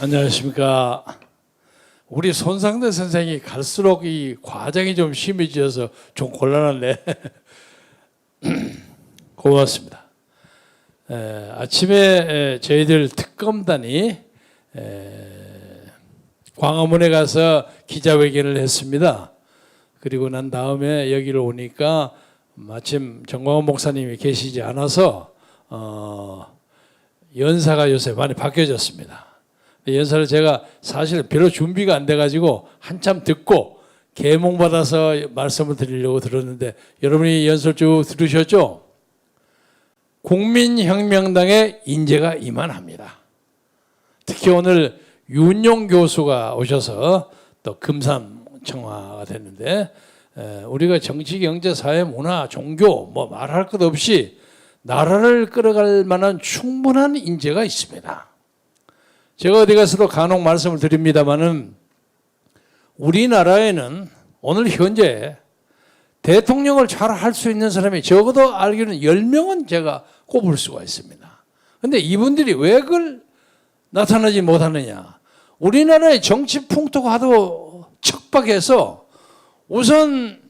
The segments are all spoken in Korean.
안녕하십니까. 우리 손상대 선생이 갈수록 이 과정이 좀 심해져서 좀 곤란하네. 고맙습니다. 아침에 저희들 특검단이 광화문에 가서 기자회견을 했습니다. 그리고 난 다음에 여기를 오니까 마침 정광훈 목사님이 계시지 않아서 연사가 요새 많이 바뀌어졌습니다. 연사를 제가 사실 별로 준비가 안 돼가지고 한참 듣고 계몽받아서 말씀을 드리려고 들었는데, 여러분이 연설 쭉 들으셨죠? 국민혁명당의 인재가 이만합니다. 특히 오늘 윤용 교수가 오셔서 또 금삼청화가 됐는데, 우리가 정치, 경제, 사회, 문화, 종교 뭐 말할 것 없이 나라를 끌어갈 만한 충분한 인재가 있습니다. 제가 어디 가서도 간혹 말씀을 드립니다마는 우리나라에는 오늘 현재 대통령을 잘 할 수 있는 사람이 적어도 알기로는 10명은 제가 꼽을 수가 있습니다. 그런데 이분들이 왜 그걸 나타나지 못하느냐. 우리나라의 정치 풍토가 하도 척박해서 우선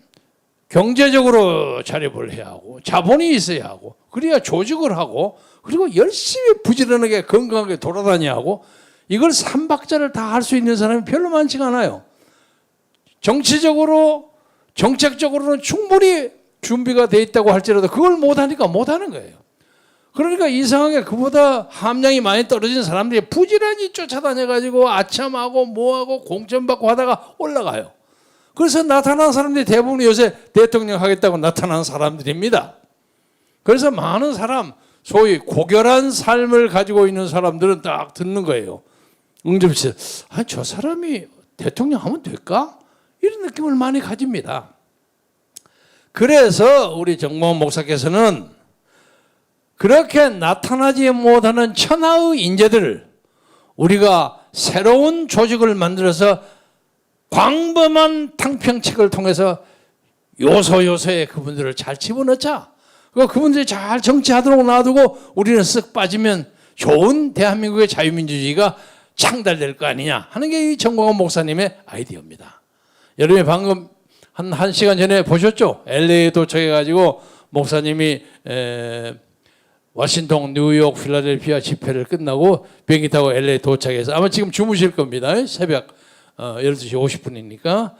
경제적으로 자립을 해야 하고 자본이 있어야 하고 그래야 조직을 하고 그리고 열심히 부지런하게 건강하게 돌아다녀야 하고, 이걸 3박자를 다 할 수 있는 사람이 별로 많지가 않아요. 정치적으로 정책적으로는 충분히 준비가 돼 있다고 할지라도 그걸 못하니까 못하는 거예요. 그러니까 이상하게 그보다 함량이 많이 떨어진 사람들이 부지런히 쫓아다녀가지고 아참하고 뭐하고 공천받고 하다가 올라가요. 그래서 나타난 사람들이 대부분 요새 대통령 하겠다고 나타난 사람들입니다. 그래서 많은 사람, 소위 고결한 삶을 가지고 있는 사람들은 딱 듣는 거예요. 응접실, 저 사람이 대통령 하면 될까? 이런 느낌을 많이 가집니다. 그래서 우리 정광훈 목사께서는 그렇게 나타나지 못하는 천하의 인재들을 우리가 새로운 조직을 만들어서 광범한 탕평책을 통해서 요소요소에 그분들을 잘 집어넣자. 그분들이 잘 정치하도록 놔두고 우리는 쓱 빠지면 좋은 대한민국의 자유민주주의가 창달될 거 아니냐 하는 게 이 정광훈 목사님의 아이디어입니다. 여러분이 방금 한 시간 전에 보셨죠? LA에 도착해가지고 목사님이 워싱턴, 뉴욕, 필라델피아 집회를 끝나고 비행기 타고 LA 도착해서 아마 지금 주무실 겁니다. 새벽 12시 50분이니까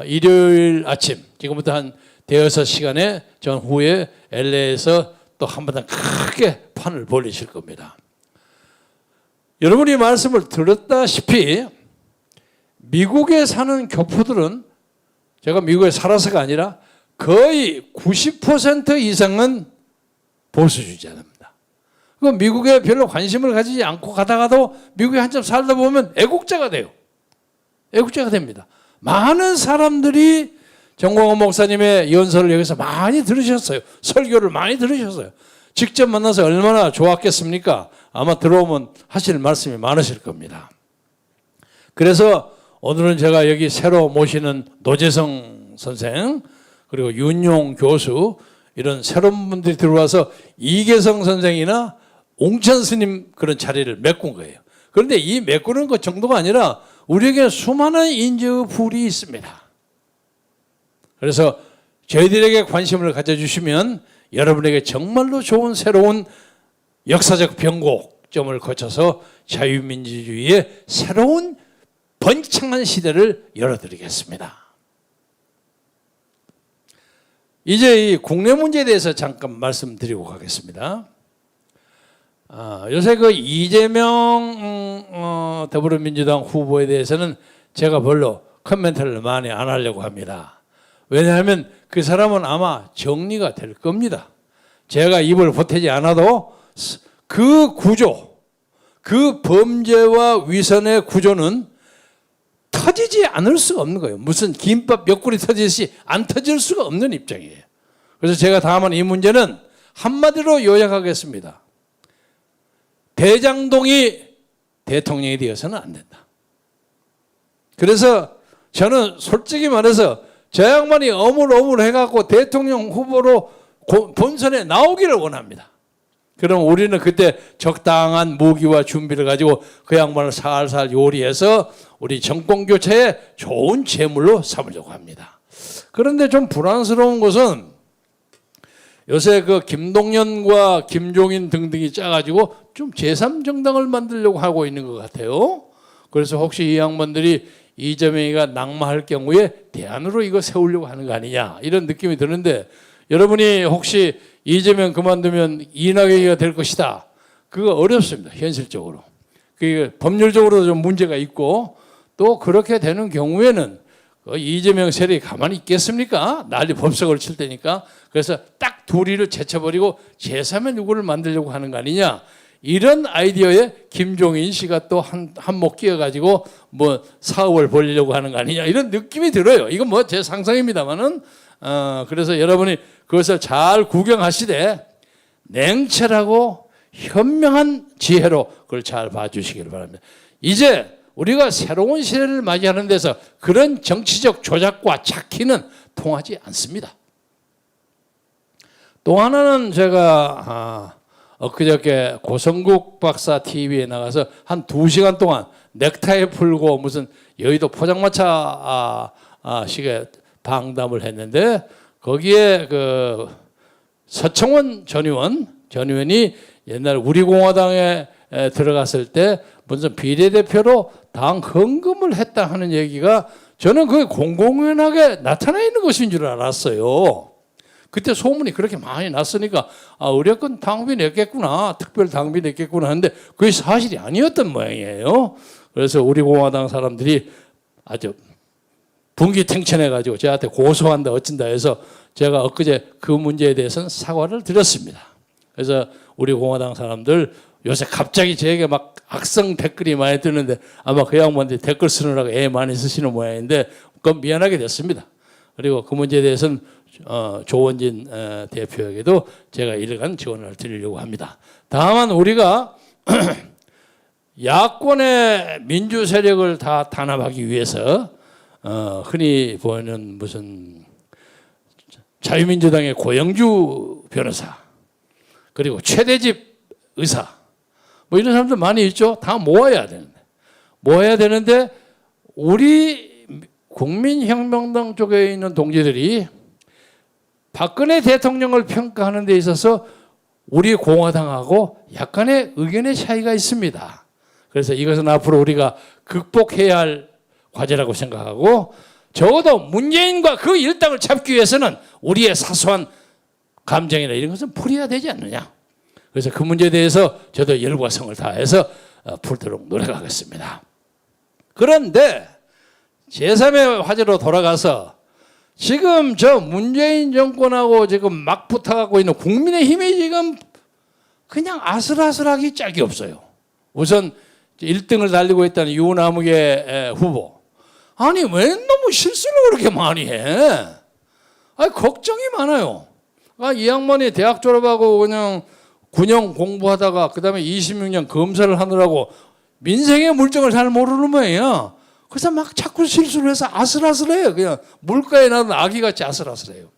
일요일 아침 지금부터 한 대여섯 시간의 전후에 LA에서 또 한바탕 크게 판을 벌리실 겁니다. 여러분이 말씀을 들었다시피 미국에 사는 교포들은, 제가 미국에 살아서가 아니라 거의 90% 이상은 보수주의자입니다. 미국에 별로 관심을 가지지 않고 가다가도 미국에 한참 살다 보면 애국자가 돼요. 애국자가 됩니다. 많은 사람들이 정광훈 목사님의 연설을 여기서 많이 들으셨어요. 설교를 많이 들으셨어요. 직접 만나서 얼마나 좋았겠습니까? 아마 들어오면 하실 말씀이 많으실 겁니다. 그래서 오늘은 제가 여기 새로 모시는 노재성 선생, 그리고 윤용 교수, 이런 새로운 분들이 들어와서 이계성 선생이나 옹천 스님 그런 자리를 메꾼 거예요. 그런데 이 메꾸는 것 정도가 아니라 우리에게 수많은 인재의 풀이 있습니다. 그래서 저희들에게 관심을 가져주시면 여러분에게 정말로 좋은 새로운 역사적 변곡점을 거쳐서 자유민주주의의 새로운 번창한 시대를 열어드리겠습니다. 이제 이 국내 문제에 대해서 잠깐 말씀드리고 가겠습니다. 요새 그 이재명 더불어민주당 후보에 대해서는 제가 별로 코멘트를 많이 안 하려고 합니다. 왜냐하면 그 사람은 아마 정리가 될 겁니다. 제가 입을 보태지 않아도 그 구조, 그 범죄와 위선의 구조는 터지지 않을 수가 없는 거예요. 무슨 김밥 옆구리 터지듯이 안 터질 수가 없는 입장이에요. 그래서 제가 다음은 이 문제는 한마디로 요약하겠습니다. 대장동이 대통령이 되어서는 안 된다. 그래서 저는 솔직히 말해서 저 양반이 어물어물 해갖고 대통령 후보로 본선에 나오기를 원합니다. 그럼 우리는 그때 적당한 무기와 준비를 가지고 그 양반을 살살 요리해서 우리 정권 교체에 좋은 제물로 삼으려고 합니다. 그런데 좀 불안스러운 것은 요새 그 김동연과 김종인 등등이 짜가지고 좀 제3정당을 만들려고 하고 있는 것 같아요. 그래서 혹시 이 양반들이 이재명이가 낙마할 경우에 대안으로 이거 세우려고 하는 거 아니냐 이런 느낌이 드는데, 여러분이 혹시 이재명 그만두면 이낙연이가 될 것이다, 그거 어렵습니다. 현실적으로. 그 법률적으로도 좀 문제가 있고, 또 그렇게 되는 경우에는 이재명 세력이 가만히 있겠습니까? 난리 법석을 칠 테니까. 그래서 딱 둘이를 제쳐버리고 제3의 누구를 만들려고 하는 거 아니냐, 이런 아이디어에 김종인 씨가 또 한몫 끼어가지고 뭐 사업을 벌리려고 하는 거 아니냐, 이런 느낌이 들어요. 이건 뭐 제 상상입니다만은, 그래서 여러분이 그것을 잘 구경하시되 냉철하고 현명한 지혜로 그걸 잘 봐주시길 바랍니다. 이제 우리가 새로운 시대를 맞이하는 데서 그런 정치적 조작과 착기는 통하지 않습니다. 또 하나는 제가 엊그저께 고성국 박사 TV에 나가서 한 2시간 동안 넥타이 풀고 무슨 여의도 포장마차 식의 방담을 했는데, 거기에 그 서청원 전 의원이 옛날 우리공화당에 들어갔을 때 무슨 비례대표로 당 헌금을 했다 하는 얘기가, 저는 그게 공공연하게 나타나 있는 것인 줄 알았어요. 그때 소문이 그렇게 많이 났으니까 의뢰권 당비 냈겠구나, 특별 당비 냈겠구나 하는데 그게 사실이 아니었던 모양이에요. 그래서 우리 공화당 사람들이 아주 분기탱천해가지고 저한테 고소한다 어쩐다 해서 제가 엊그제 그 문제에 대해서는 사과를 드렸습니다. 그래서 우리 공화당 사람들 요새 갑자기 저에게 막 악성 댓글이 많이 뜨는데, 아마 그 양반들이 댓글 쓰느라고 애 많이 쓰시는 모양인데 그건 미안하게 됐습니다. 그리고 그 문제에 대해서는 조원진 대표에게도 제가 일간 지원을 드리려고 합니다. 다만 우리가 야권의 민주 세력을 다 단합하기 위해서 흔히 보이는 무슨 자유민주당의 고영주 변호사, 그리고 최대집 의사, 뭐 이런 사람들 많이 있죠. 다 모아야 되는데 우리 국민혁명당 쪽에 있는 동지들이 박근혜 대통령을 평가하는 데 있어서 우리 공화당하고 약간의 의견의 차이가 있습니다. 그래서 이것은 앞으로 우리가 극복해야 할 과제라고 생각하고, 적어도 문재인과 그 일당을 잡기 위해서는 우리의 사소한 감정이나 이런 것은 풀어야 되지 않느냐. 그래서 그 문제에 대해서 저도 열과 성을 다해서 풀도록 노력하겠습니다. 그런데 제3의 화제로 돌아가서 지금 저 문재인 정권하고 지금 막 붙어가고 있는 국민의힘이 지금 그냥 아슬아슬하기 짝이 없어요. 우선 1등을 달리고 있다는 유남욱의 후보. 아니 왜 너무 실수를 그렇게 많이 해? 걱정이 많아요. 이 양반이 대학 졸업하고 그냥 군영 공부하다가 그 다음에 26년 검사를 하느라고 민생의 물정을 잘 모르는 모양이야. 그래서 막 자꾸 실수를 해서 아슬아슬해요. 그냥 물가에 나는 아기같이 아슬아슬해요.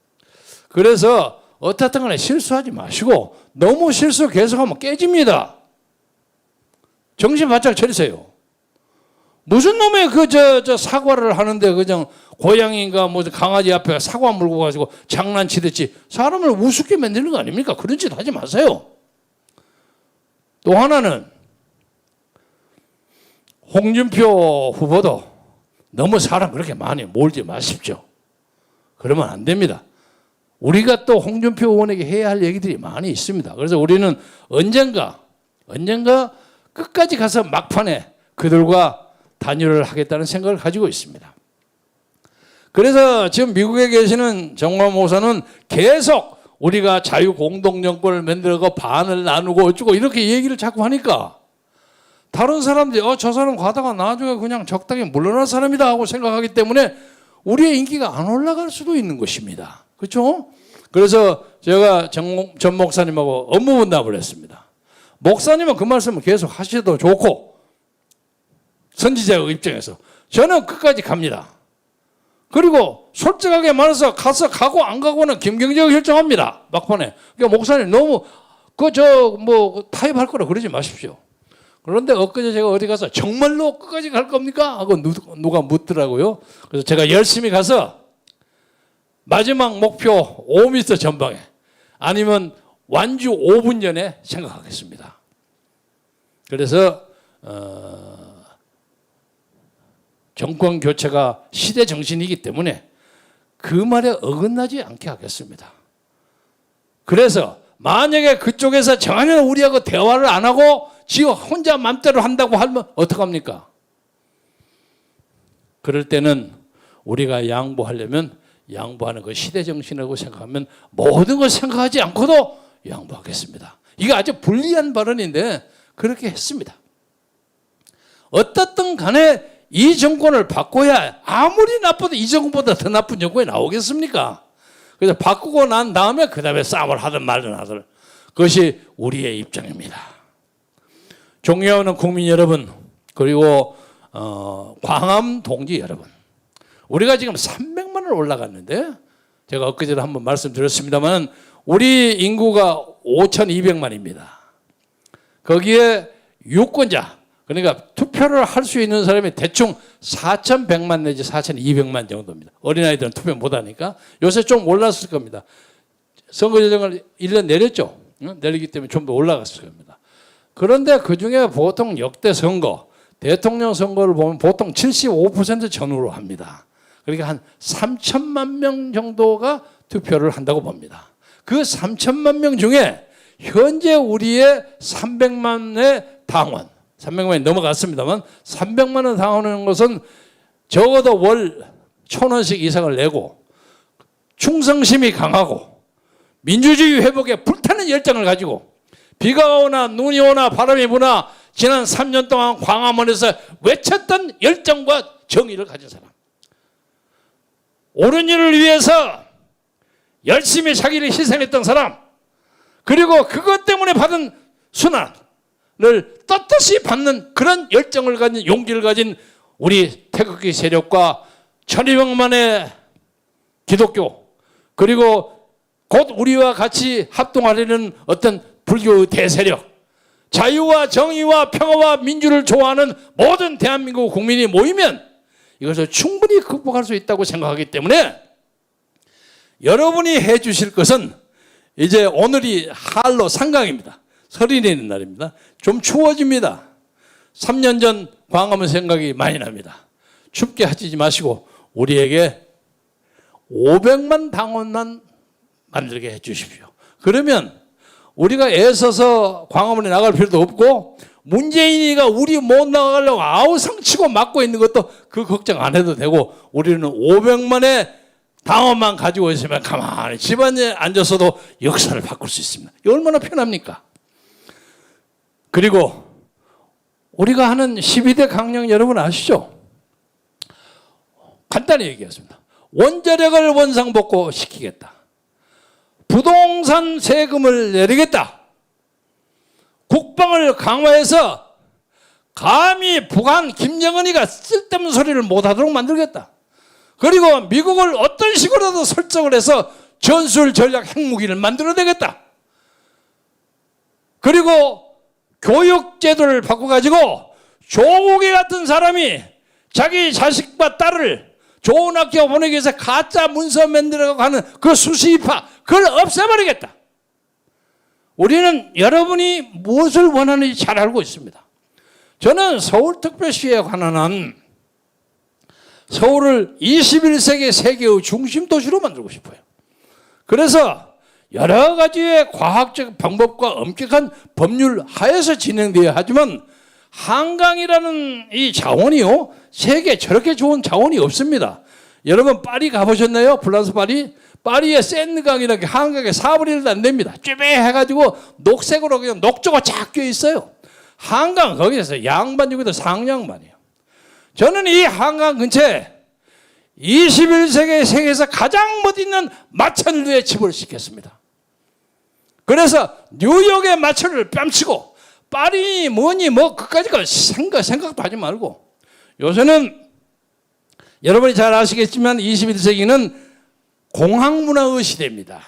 그래서 어떻든 간에 실수하지 마시고, 너무 실수 계속하면 깨집니다. 정신 바짝 차리세요. 무슨 놈의 저 사과를 하는데 그냥 고양이인가 뭐 강아지 앞에 사과 물고 가지고 장난치듯이 사람을 우습게 만드는 거 아닙니까? 그런 짓 하지 마세요. 또 하나는 홍준표 후보도 너무 사람 그렇게 많이 몰지 마십시오. 그러면 안 됩니다. 우리가 또 홍준표 의원에게 해야 할 얘기들이 많이 있습니다. 그래서 우리는 언젠가 끝까지 가서 막판에 그들과 단일을 하겠다는 생각을 가지고 있습니다. 그래서 지금 미국에 계시는 정화 목사는 계속 우리가 자유공동정권을 만들고 반을 나누고 어쩌고 이렇게 얘기를 자꾸 하니까 다른 사람들이 저 사람 가다가 나중에 그냥 적당히 물러날 사람이다 하고 생각하기 때문에 우리의 인기가 안 올라갈 수도 있는 것입니다. 그렇죠? 그래서 제가 전 목사님하고 업무 분담을 했습니다. 목사님은 그 말씀을 계속 하셔도 좋고, 선지자의 입장에서 저는 끝까지 갑니다. 그리고 솔직하게 말해서 가고 안 가고는 김경재가 결정합니다. 막판에. 그러니까 목사님 너무 뭐 타협할 거라 그러지 마십시오. 그런데 엊그제 제가 어디 가서 정말로 끝까지 갈 겁니까? 하고 누가 묻더라고요. 그래서 제가 열심히 가서 마지막 목표 5m 전방에 아니면 완주 5분 전에 생각하겠습니다. 그래서 정권 교체가 시대 정신이기 때문에 그 말에 어긋나지 않게 하겠습니다. 그래서 만약에 그쪽에서 전혀 우리하고 대화를 안 하고 지 혼자 맘대로 한다고 하면 어떡합니까? 그럴 때는 우리가 양보하려면 양보하는 거 시대 정신이라고 생각하면 모든 걸 생각하지 않고도 양보하겠습니다. 이게 아주 불리한 발언인데 그렇게 했습니다. 어떻든 간에 이 정권을 바꿔야 아무리 나빠도 이 정권보다 더 나쁜 정권이 나오겠습니까? 그래서 바꾸고 난 다음에 그 다음에 싸움을 하든 말든 하든 그것이 우리의 입장입니다. 존경하는 국민 여러분 그리고 광암 동지 여러분 우리가 지금 300만을 올라갔는데 제가 엊그제도 한번 말씀드렸습니다만 우리 인구가 5,200만입니다. 거기에 유권자 그러니까 투표를 할 수 있는 사람이 대충 4,100만 내지 4,200만 정도입니다. 어린아이들은 투표 못하니까 요새 좀 올랐을 겁니다. 선거제정을 1년 내렸죠. 내리기 때문에 좀 더 올라갔을 겁니다. 그런데 그중에 보통 역대 선거 대통령 선거를 보면 보통 75% 전후로 합니다. 그러니까 한 3천만 명 정도가 투표를 한다고 봅니다. 그 3천만 명 중에 현재 우리의 300만의 당원 300만이 넘어갔습니다만 300만원 당원하는 것은 적어도 월 1,000원씩 이상을 내고 충성심이 강하고 민주주의 회복에 불타는 열정을 가지고 비가 오나 눈이 오나 바람이 부나 지난 3년 동안 광화문에서 외쳤던 열정과 정의를 가진 사람 옳은 일을 위해서 열심히 자기를 희생했던 사람 그리고 그것 때문에 받은 순환 를 떳떳이 받는 그런 열정을 가진 용기를 가진 우리 태극기 세력과 1,200만의 기독교 그리고 곧 우리와 같이 합동하려는 어떤 불교의 대세력 자유와 정의와 평화와 민주를 좋아하는 모든 대한민국 국민이 모이면 이것을 충분히 극복할 수 있다고 생각하기 때문에 여러분이 해 주실 것은 이제 오늘이 한로 상강입니다. 설이 내리는 날입니다. 좀 추워집니다. 3년 전 광화문 생각이 많이 납니다. 춥게 하지 마시고 우리에게 500만 당원만 만들게 해 주십시오. 그러면 우리가 애써서 광화문에 나갈 필요도 없고 문재인이가 우리 못 나가려고 아우성치고 막고 있는 것도 그 걱정 안 해도 되고 우리는 500만의 당원만 가지고 있으면 가만히 집안에 앉아서도 역사를 바꿀 수 있습니다. 얼마나 편합니까? 그리고 우리가 하는 12대 강령 여러분 아시죠? 간단히 얘기했습니다. 원자력을 원상복구시키겠다. 부동산 세금을 내리겠다. 국방을 강화해서 감히 북한 김정은이가 쓸데없는 소리를 못하도록 만들겠다. 그리고 미국을 어떤 식으로도 설정을 해서 전술 전략 핵무기를 만들어내겠다. 그리고 교육제도를 바꿔가지고 조국이 같은 사람이 자기 자식과 딸을 좋은 학교 보내기 위해서 가짜 문서 만들어가고 하는 그 수시입학 그걸 없애버리겠다. 우리는 여러분이 무엇을 원하는지 잘 알고 있습니다. 저는 서울특별시에 관한 한 서울을 21세기 세계의 중심 도시로 만들고 싶어요. 그래서 여러 가지의 과학적 방법과 엄격한 법률 하에서 진행되어야 하지만 한강이라는 이 자원이요 세계에 저렇게 좋은 자원이 없습니다. 여러분 파리 가보셨나요? 프랑스 파리? 파리의 샌강이라는 한강에 4분의 1도 안 됩니다. 쭈베해가지고 녹색으로 그냥 녹조가 쫙 껴 있어요. 한강 거기에서 양반 중에도 상양반이에요. 저는 이 한강 근처에 21세기 세계에서 가장 멋있는 마천루에 집을 짓겠습니다. 그래서 뉴욕의 마천루를 뺨치고 파리 뭐니 뭐 그까짓 거 생각도 하지 말고 요새는 여러분이 잘 아시겠지만 21세기는 공항문화의 시대입니다.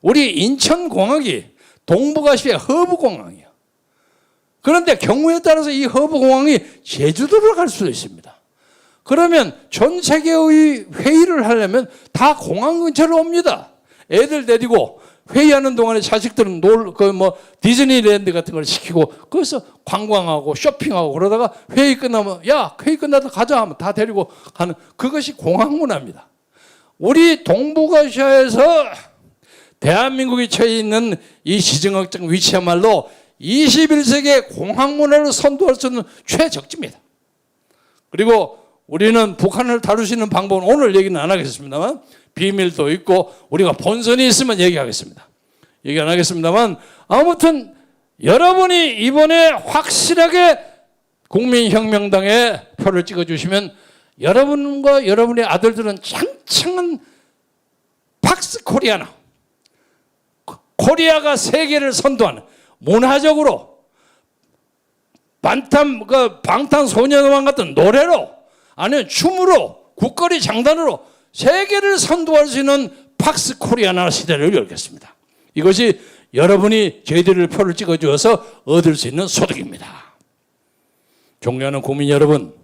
우리 인천공항이 동북아시아의 허브공항이에요. 그런데 경우에 따라서 이 허브공항이 제주도로 갈 수도 있습니다. 그러면 전 세계의 회의를 하려면 다 공항 근처로 옵니다. 애들 데리고 회의하는 동안에 자식들은 디즈니랜드 같은 걸 시키고 거기서 관광하고 쇼핑하고 그러다가 회의 끝나면 야, 회의 끝나다 가자 하면 다 데리고 가는 그것이 공항 문화입니다. 우리 동북아시아에서 대한민국이 처해 있는 이 지정학적 위치야말로 21세기의 공항 문화를 선도할 수 있는 최적지입니다. 그리고 우리는 북한을 다룰 수 있는 방법은 오늘 얘기는 안 하겠습니다만 비밀도 있고 우리가 본선이 있으면 얘기하겠습니다. 얘기 안 하겠습니다만 아무튼 여러분이 이번에 확실하게 국민혁명당에 표를 찍어주시면 여러분과 여러분의 아들들은 창창한 팍스 코리아나 코리아가 세계를 선도하는 문화적으로 방탄소년단 같은 노래로 아니면 춤으로 국거리 장단으로 세계를 선도할 수 있는 팍스 코리아나 시대를 열겠습니다. 이것이 여러분이 저희들을 표를 찍어주어서 얻을 수 있는 소득입니다. 존경하는 국민 여러분,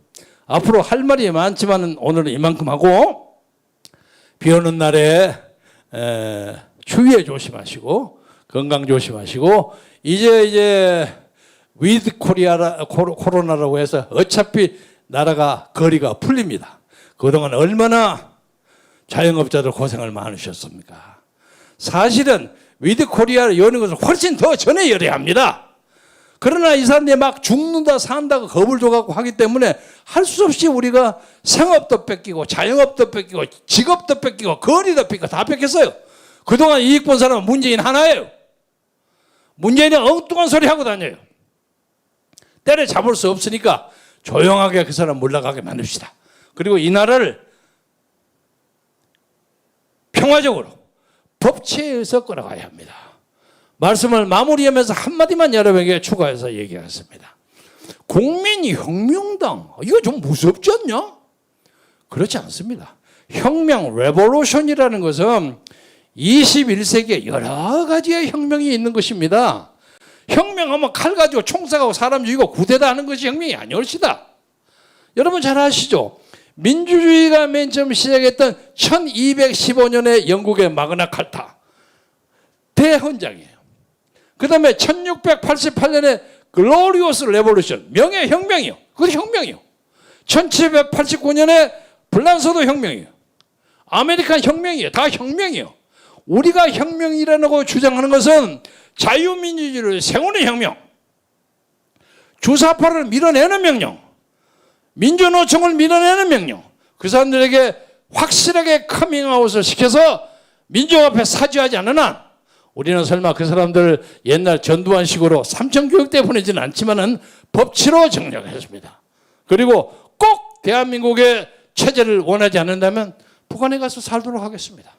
앞으로 할 말이 많지만 오늘은 이만큼 하고 비 오는 날에 추위에 조심하시고 건강 조심하시고 이제 위드 코로나라고 해서 어차피 나라가 거리가 풀립니다. 그동안 얼마나 자영업자들 고생을 많으셨습니까? 사실은 위드 코리아를 여는 것은 훨씬 더 전에 열어야 합니다. 그러나 이 사람들이 막 죽는다 산다고 겁을 줘갖고 하기 때문에 할 수 없이 우리가 생업도 뺏기고 자영업도 뺏기고 직업도 뺏기고 거리도 뺏기고 다 뺏겼어요. 그동안 이익 본 사람은 문재인 하나예요. 문재인이 엉뚱한 소리 하고 다녀요. 때려잡을 수 없으니까 조용하게 그 사람 물러가게 만듭시다. 그리고 이 나라를 평화적으로 법치에 의해서 끌어가야 합니다. 말씀을 마무리하면서 한마디만 여러분에게 추가해서 얘기하겠습니다. 국민혁명당 이거 좀 무섭지 않냐? 그렇지 않습니다. 혁명 레볼루션이라는 것은 21세기에 여러 가지의 혁명이 있는 것입니다. 혁명하면 칼 가지고 총 쏴가고 사람 죽이고 구데타 하는 것이 혁명이 아니올시다. 여러분 잘 아시죠? 민주주의가 맨 처음 시작했던 1215년에 영국의 마그나 칼타 대헌장이에요. 그 다음에 1688년에 글로리오스 레볼루션 명예혁명이요. 그것이 혁명이요. 1789년에 불란서도 혁명이에요. 아메리칸 혁명이에요. 다 혁명이에요. 우리가 혁명이라고 주장하는 것은 자유민주주의를 세우는 혁명, 주사파를 밀어내는 명령, 민주노총을 밀어내는 명령, 그 사람들에게 확실하게 커밍아웃을 시켜서 민족 앞에 사죄하지 않는 한 우리는 설마 그 사람들 옛날 전두환식으로 삼천교육대 보내지는 않지만은 법치로 정리하겠습니다. 그리고 꼭 대한민국의 체제를 원하지 않는다면 북한에 가서 살도록 하겠습니다.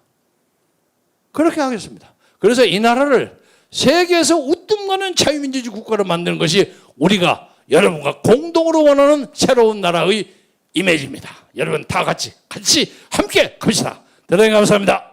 그렇게 하겠습니다. 그래서 이 나라를 세계에서 우뚝 가는 자유민주주의 국가로 만드는 것이 우리가 여러분과 공동으로 원하는 새로운 나라의 이미지입니다. 여러분 다 같이 함께 갑시다. 대단히 감사합니다.